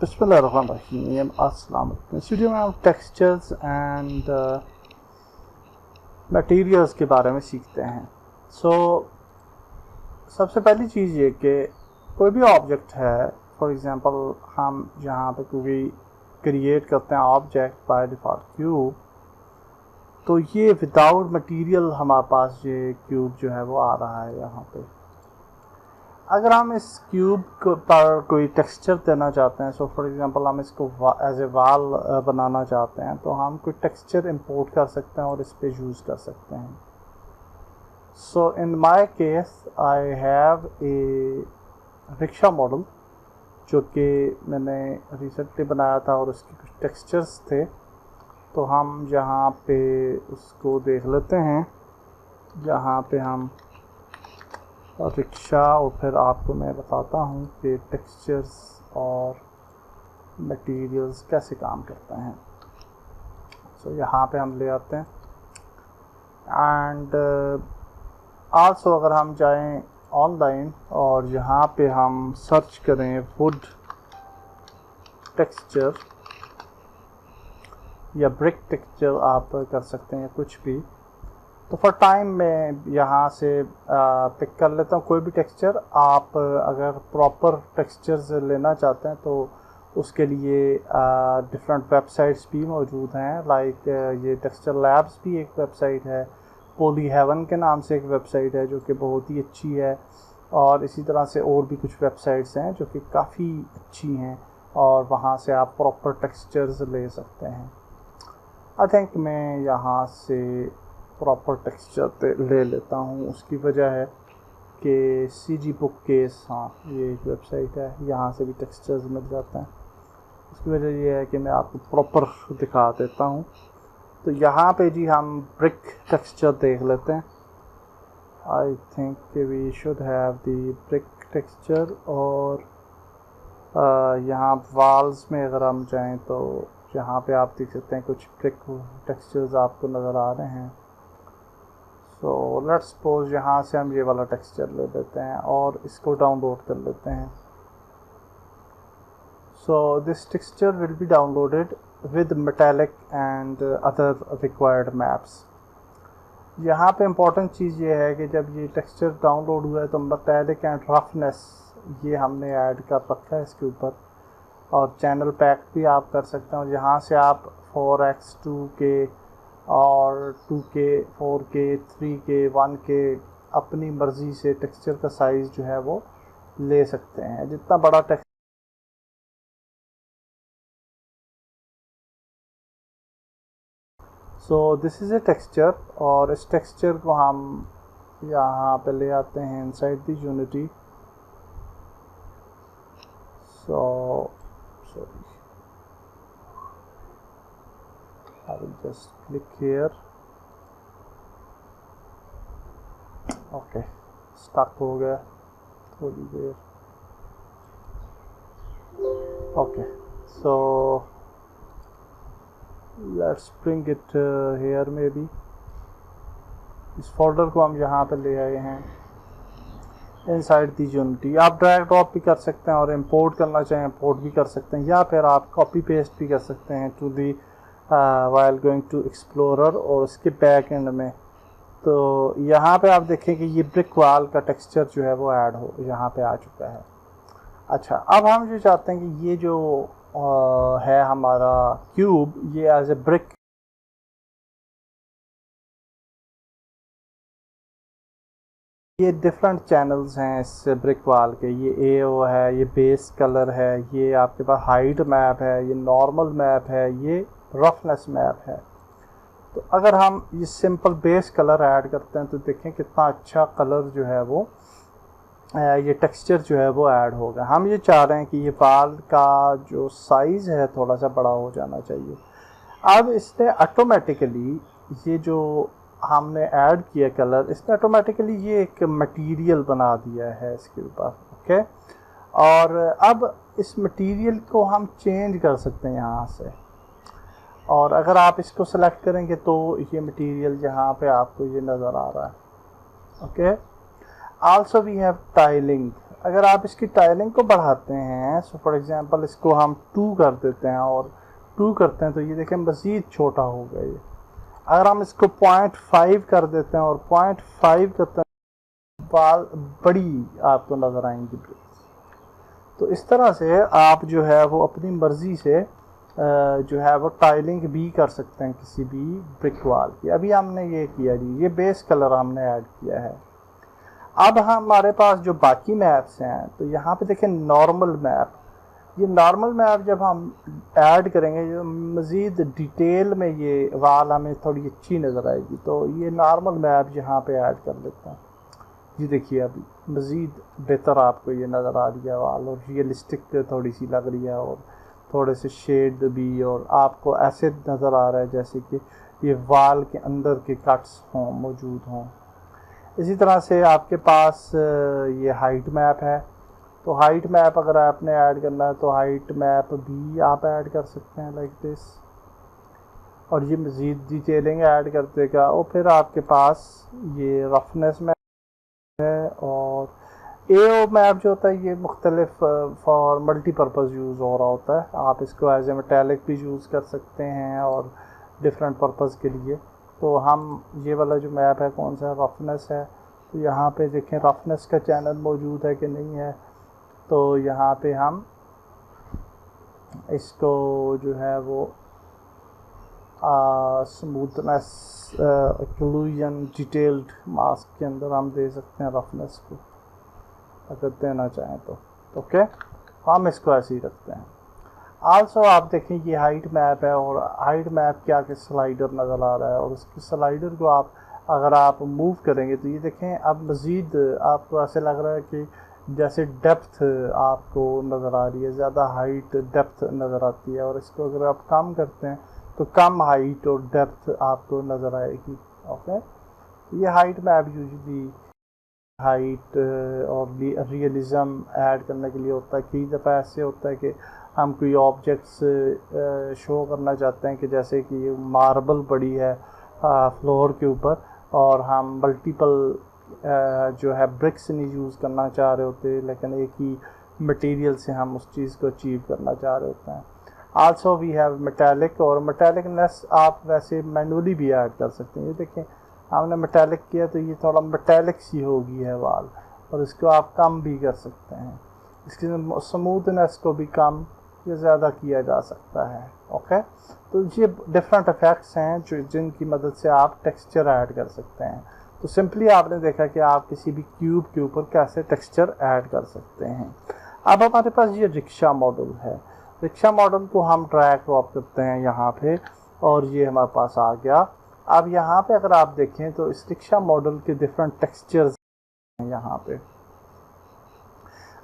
बिस्मिल्लाहिर्रहमानिर्रहीम। अस्सलाम वालेकुम। इस वीडियो में हम टेक्सचर्स एंड मटेरियल्स के बारे में सीखते हैं। सबसे पहली चीज़ ये कि कोई भी ऑब्जेक्ट है, फॉर एग्जांपल हम यहाँ पे कोई क्रिएट करते हैं ऑब्जेक्ट बाय डिफ़ॉल्ट क्यूब, तो ये विदाउट मटेरियल हमारे पास ये क्यूब जो है वो आ रहा है यहाँ पे। अगर हम इस क्यूब पर कोई टेक्सचर देना चाहते हैं, सो फॉर एग्जांपल हम इसको एज ए वाल बनाना चाहते हैं, तो हम कोई टेक्सचर इंपोर्ट कर सकते हैं और इस पे यूज़ कर सकते हैं। So in my case I have a rickshaw model जो कि मैंने रिसेंटली बनाया था और उसके कुछ टेक्सचर्स थे, तो हम यहाँ पे उसको देख लेते हैं। यहाँ पे हम रिक्शा, और फिर आपको मैं बताता हूँ कि टेक्सचर्स और मटेरियल्स कैसे काम करते हैं। सो यहाँ पे हम ले आते हैं एंड आल्सो अगर हम जाएं ऑनलाइन और यहाँ पे हम सर्च करें वुड टेक्सचर या ब्रिक टेक्सचर आप कर सकते हैं, कुछ भी। तो फॉर टाइम मैं यहाँ से पिक कर लेता हूँ कोई भी टेक्सचर। आप अगर प्रॉपर टेक्सचर्स लेना चाहते हैं तो उसके लिए डिफरेंट वेबसाइट्स भी मौजूद हैं, लाइक ये टेक्सचर लैब्स भी एक वेबसाइट है, पोली हेवन के नाम से एक वेबसाइट है जो कि बहुत ही अच्छी है, और इसी तरह से और भी कुछ वेबसाइट्स हैं जो कि काफ़ी अच्छी हैं और वहाँ से आप प्रॉपर टेक्सचर्स ले सकते हैं। आई थिंक मैं यहाँ से प्रॉपर टेक्सचर ले लेता हूँ। उसकी वजह है कि CG बुक केस, हाँ ये एक वेबसाइट है, यहाँ से भी टेक्सचर्स मिल जाते हैं। उसकी वजह ये है कि मैं आपको प्रॉपर दिखा देता हूँ। तो यहाँ पे जी हम ब्रिक टेक्सचर देख लेते हैं। I think we should have the brick texture, और यहाँ वाल्स में अगर हम जाएँ तो यहाँ पे आप देख सकते हैं कुछ ब्रिक टेक्सचर्स आपको नज़र आ रहे हैं। सो लेट्स सपोज यहाँ से हम ये वाला टेक्सचर ले लेते हैं और इसको डाउनलोड कर लेते हैं। So this texture will be downloaded with metallic and other required maps. यहाँ पे इम्पॉर्टेंट चीज़ ये है कि जब ये टेक्सचर डाउनलोड हुआ है तो मेटालिक एंड रफनेस ये हमने ऐड कर रखा है इसके ऊपर, और चैनल पैक भी आप कर सकते हैं। और यहाँ से आप 4x 2K और 2K 4K 3K 1K अपनी मर्ज़ी से टेक्सचर का साइज़ जो है वो ले सकते हैं, जितना बड़ा texture. So this is a texture, और इस टेक्सचर को हम यहाँ पे ले आते हैं inside the unity. Sorry, I will just click here. Okay, stuck हो गया थोड़ी देर। Okay, so let's bring it here maybe. इस फोल्डर को हम यहाँ पे ले आए हैं इनसाइड दी यूनिटी। आप ड्रैग ड्रॉप भी कर सकते हैं और इंपोर्ट करना चाहें इंपोर्ट भी कर सकते हैं, या फिर आप कॉपी पेस्ट भी कर सकते हैं to the while going to explorer और उसके बैक एंड में। तो यहाँ पे आप देखें कि ये ब्रिक वाल का टेक्सचर जो है वो ऐड हो यहाँ पे आ चुका है। अच्छा, अब हम जो चाहते हैं कि ये जो है हमारा क्यूब, ये एज ए ब्रिक ये डिफरेंट चैनल्स हैं इस ब्रिक वाल के। ये AO है, ये बेस कलर है, ये आपके पास हाइट मैप है, ये नॉर्मल मैप है, ये रफनेस मैप है। तो अगर हम ये सिंपल बेस कलर ऐड करते हैं तो देखें कितना अच्छा कलर जो है वो ये टेक्सचर जो है वो ऐड होगा। हम ये चाह रहे हैं कि ये वाल का जो साइज़ है थोड़ा सा बड़ा हो जाना चाहिए। अब इसने ऑटोमेटिकली ये जो हमने ऐड किया कलर, इसने ऑटोमेटिकली ये एक मटेरियल बना दिया है इसके ऊपर। ओके, और अब इस मटेरियल को हम चेंज कर सकते हैं यहाँ से, और अगर आप इसको सेलेक्ट करेंगे तो ये मटेरियल यहाँ पे आपको ये नज़र आ रहा है। Okay, also we have tiling. अगर आप इसकी टाइलिंग को बढ़ाते हैं, सो फॉर एग्जांपल इसको हम 2 कर देते हैं और 2 करते हैं तो ये देखें मज़ीद छोटा हो गया ये। अगर हम इसको 0.5 कर देते हैं और 0.5 करते हैं, बाल बड़ी आपको नज़र आएंगी ब्रिक्स। तो इस तरह से आप जो है वो अपनी मर्ज़ी से जो है वो टाइलिंग भी कर सकते हैं किसी भी ब्रिक वॉल की। अभी हमने ये किया जी, ये बेस कलर हमने ऐड किया है। अब हमारे पास जो बाकी मैप्स हैं, तो यहाँ पे देखें नॉर्मल मैप। ये नॉर्मल मैप जब हम ऐड करेंगे, जो मज़ीद डिटेल में ये वाल हमें थोड़ी अच्छी नज़र आएगी। तो ये नॉर्मल मैप यहाँ पे ऐड कर लेते हैं। ये देखिए अभी मज़ीद बेहतर आपको ये नज़र आ रही है वाल, और रियलिस्टिक थोड़ी सी लग रही है, और थोड़े से शेड भी, और आपको ऐसे नज़र आ रहा है जैसे कि ये वाल के अंदर के कट्स हों, मौजूद हों। इसी तरह से आपके पास ये हाइट मैप है। तो हाइट मैप अगर आपने ऐड करना है तो हाइट मैप भी आप ऐड कर सकते हैं लाइक दिस, और ये मज़ीद डिटेलिंग ऐड कर देगा। और फिर आपके पास ये रफनेस मैप है, और एओ मैप जो होता है ये मुख्तलिफ फॉर मल्टीपर्पज़ यूज़ हो रहा होता है। आप इसको एज ए मेटालिक भी यूज़ कर सकते हैं और डिफरेंट पर्पज़ के लिए। तो हम ये वाला जो मैप है कौन सा रफनेस है, तो यहाँ पे देखें रफनेस का चैनल मौजूद है कि नहीं है। तो यहाँ पे हम इसको जो है वो स्मूथनेस एक्लूजन डिटेल्ड मास्क के अंदर हम दे सकते हैं रफनेस को, अगर देना चाहें तो। ओके, हम इसको ऐसे ही रखते हैं। आल्सो आप देखें ये हाइट मैप है, और हाइट मैप के आगे स्लाइडर नज़र आ रहा है, और उसकी स्लाइडर को आप अगर आप मूव करेंगे तो ये देखें अब मज़ीद आपको ऐसे लग रहा है कि जैसे डेप्थ आपको नज़र आ रही है, ज़्यादा हाइट डेप्थ नज़र आती है। और इसको अगर आप कम करते हैं तो कम हाइट और डेप्थ आपको नज़र आएगी। ओके, ये हाइट मैप यूजुअली हाइट और रियलिज़म ऐड करने के लिए होता है। कई दफ़ा ऐसे होता है कि हम कोई ऑब्जेक्ट्स शो करना चाहते हैं कि जैसे कि मार्बल पड़ी है फ्लोर के ऊपर, और हम मल्टीपल जो है ब्रिक्स नहीं यूज़ करना चाह रहे होते, लेकिन एक ही मटेरियल से हम उस चीज़ को अचीव करना चाह रहे होते हैं। आल्सो वी हैव मेटालिक, और मेटालिकनेस आप वैसे मैनुअली भी ऐड कर सकते हैं। ये देखें हमने मेटालिक किया तो ये थोड़ा मेटालिक सी होगी है वाल, और इसको आप कम भी कर सकते हैं। इसकी स्मूथनेस को भी कम या ज़्यादा किया जा सकता है। ओके, तो ये डिफरेंट इफ़ेक्ट्स हैं जो जिनकी मदद से आप टेक्सचर ऐड कर सकते हैं। तो सिंपली आपने देखा कि आप किसी भी क्यूब के ऊपर कैसे टेक्सचर ऐड कर सकते हैं। अब हमारे पास ये रिक्शा मॉडल है। रिक्शा मॉडल को हम ड्रैग ड्रॉप करते हैं यहाँ पे, और ये हमारे पास आ गया। अब यहाँ पे अगर आप देखें तो इस रिक्शा मॉडल के डिफरेंट टेक्सचर्स हैं यहाँ पे।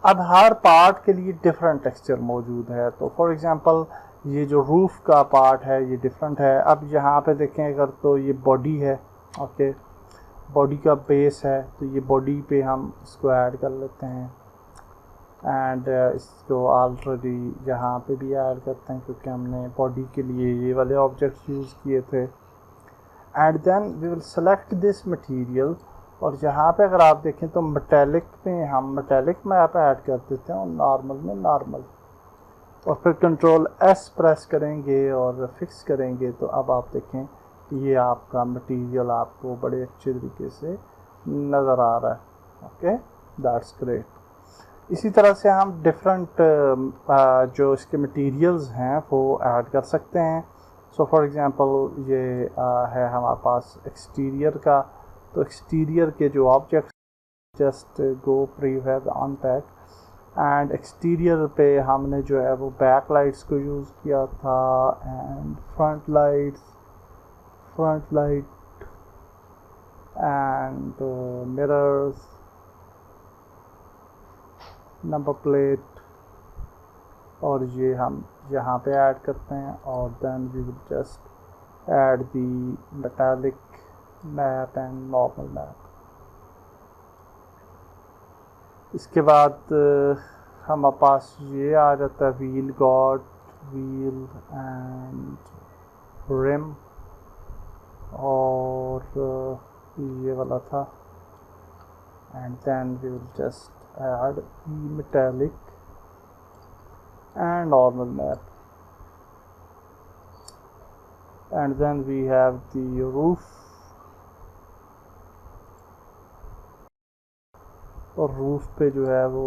अब हर पार्ट के लिए डिफरेंट टेक्सचर मौजूद है। तो फॉर एग्जांपल ये जो रूफ़ का पार्ट है ये डिफरेंट है। अब यहाँ पे देखें अगर तो ये बॉडी है, ओके, बॉडी का बेस है, तो ये बॉडी पे हम इसको ऐड कर लेते हैं, एंड इसको ऑलरेडी यहाँ पे भी ऐड करते हैं क्योंकि हमने बॉडी के लिए ये वाले ऑब्जेक्ट्स यूज़ किए थे। And then we will select this material, और यहाँ पे अगर आप देखें तो मेटालिक में हम मेटालिक मैप ऐड कर देते हैं, और नॉर्मल में नॉर्मल, और फिर कंट्रोल एस प्रेस करेंगे और फिक्स करेंगे। तो अब आप देखें ये आपका मटेरियल आपको बड़े अच्छे तरीके से नज़र आ रहा है। Okay, that's great. इसी तरह से हम डिफरेंट जो इसके मटेरियल्स हैं वो ऐड कर सकते हैं। सो फॉर एग्जांपल ये है हमारे पास एक्सटीरियर का। तो एक्सटीरियर के जो objects just go prefab unpack, and exterior पे हमने जो है वो बैक लाइट्स को यूज़ किया था, and front light and mirrors, number plate, और ये हम यहाँ पे ऐड करते हैं। और then we will just add the metallic map and normal map. इसके बाद हमारे पास ये आ जाता है wheel guard, wheel and rim, और ये वाला था, and then we will just add metallic and normal map, and then we have the roof, और रूफ पे जो है वो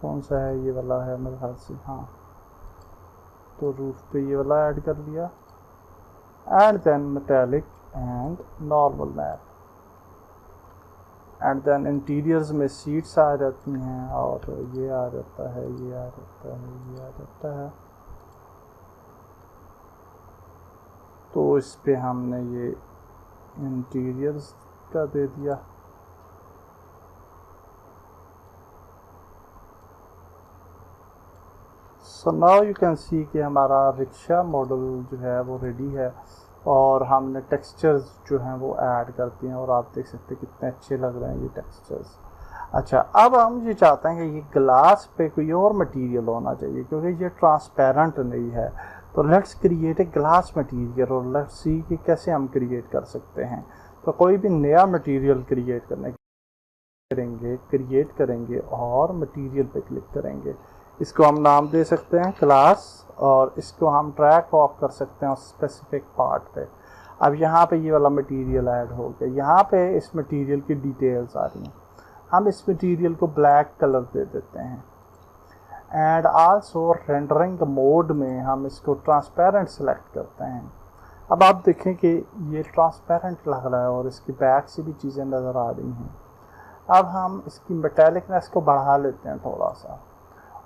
कौन सा है, ये वाला है मेरे ख्याल से, हाँ, तो रूफ पे ये वाला ऐड कर लिया, and then metallic and normal map, and then interiors में सीट्स आ जाती हैं, और ये आ जाता है, ये आ जाता है, ये आ जाता है। तो इस पे हमने ये इंटीरियर्स का दे दिया। So now you can see कि हमारा रिक्शा मॉडल जो है वो रेडी है, और हमने टेक्सचर्स जो हैं वो ऐड कर दिए हैं, और आप देख सकते हैं कितने अच्छे लग रहे हैं ये टेक्सचर्स। अच्छा, अब हम ये चाहते हैं कि ये ग्लास पे कोई और मटेरियल होना चाहिए, क्योंकि ये ट्रांसपेरेंट नहीं है। तो let's create a glass material, और लेट्स सी कि कैसे हम क्रिएट कर सकते हैं। तो कोई भी नया मटेरियल क्रिएट करेंगे और मटेरियल पे क्लिक करेंगे। इसको हम नाम दे सकते हैं क्लास, और इसको हम ड्रैग ऑफ कर सकते हैं स्पेसिफिक पार्ट पे। अब यहाँ पे ये वाला मटेरियल ऐड हो गया, यहाँ पे इस मटेरियल की डिटेल्स आ रही हैं। हम इस मटेरियल को ब्लैक कलर दे देते हैं, एंड आल्सो रेंडरिंग मोड में हम इसको ट्रांसपेरेंट सेलेक्ट करते हैं। अब आप देखें कि ये ट्रांसपेरेंट लग रहा है, और इसकी बैक से भी चीज़ें नज़र आ रही हैं। अब हम इसकी मेटालिकनेस को बढ़ा लेते हैं थोड़ा सा,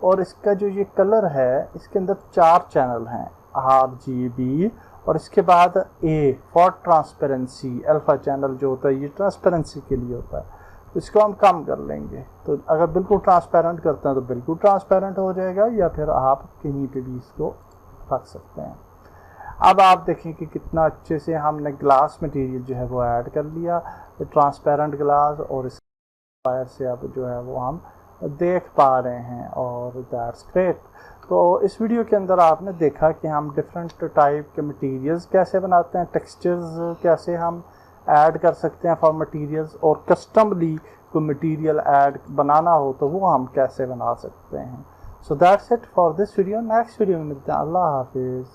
और इसका जो ये कलर है, इसके अंदर 4 चैनल हैं, RGB, और इसके बाद A for transparency, alpha channel जो होता है ये ट्रांसपेरेंसी के लिए होता है। तो इसको हम कम कर लेंगे। तो अगर बिल्कुल ट्रांसपेरेंट करते हैं तो बिल्कुल ट्रांसपेरेंट हो जाएगा, या फिर आप कहीं पे भी इसको रख सकते हैं। अब आप देखें कि कितना अच्छे से हमने ग्लास मटेरियल जो है वो ऐड कर लिया, ट्रांसपेरेंट ग्लास, और इस वायर से अब जो है वो हम देख पा रहे हैं, और दैट्स ग्रेट। तो इस वीडियो के अंदर आपने देखा कि हम डिफरेंट टाइप के मटेरियल्स कैसे बनाते हैं, टेक्सचर्स कैसे हम ऐड कर सकते हैं फॉर मटेरियल्स, और कस्टमली कोई मटेरियल ऐड बनाना हो तो वो हम कैसे बना सकते हैं। So that's it for this video. Next video में मिलते हैं। अल्लाह हाफिज़।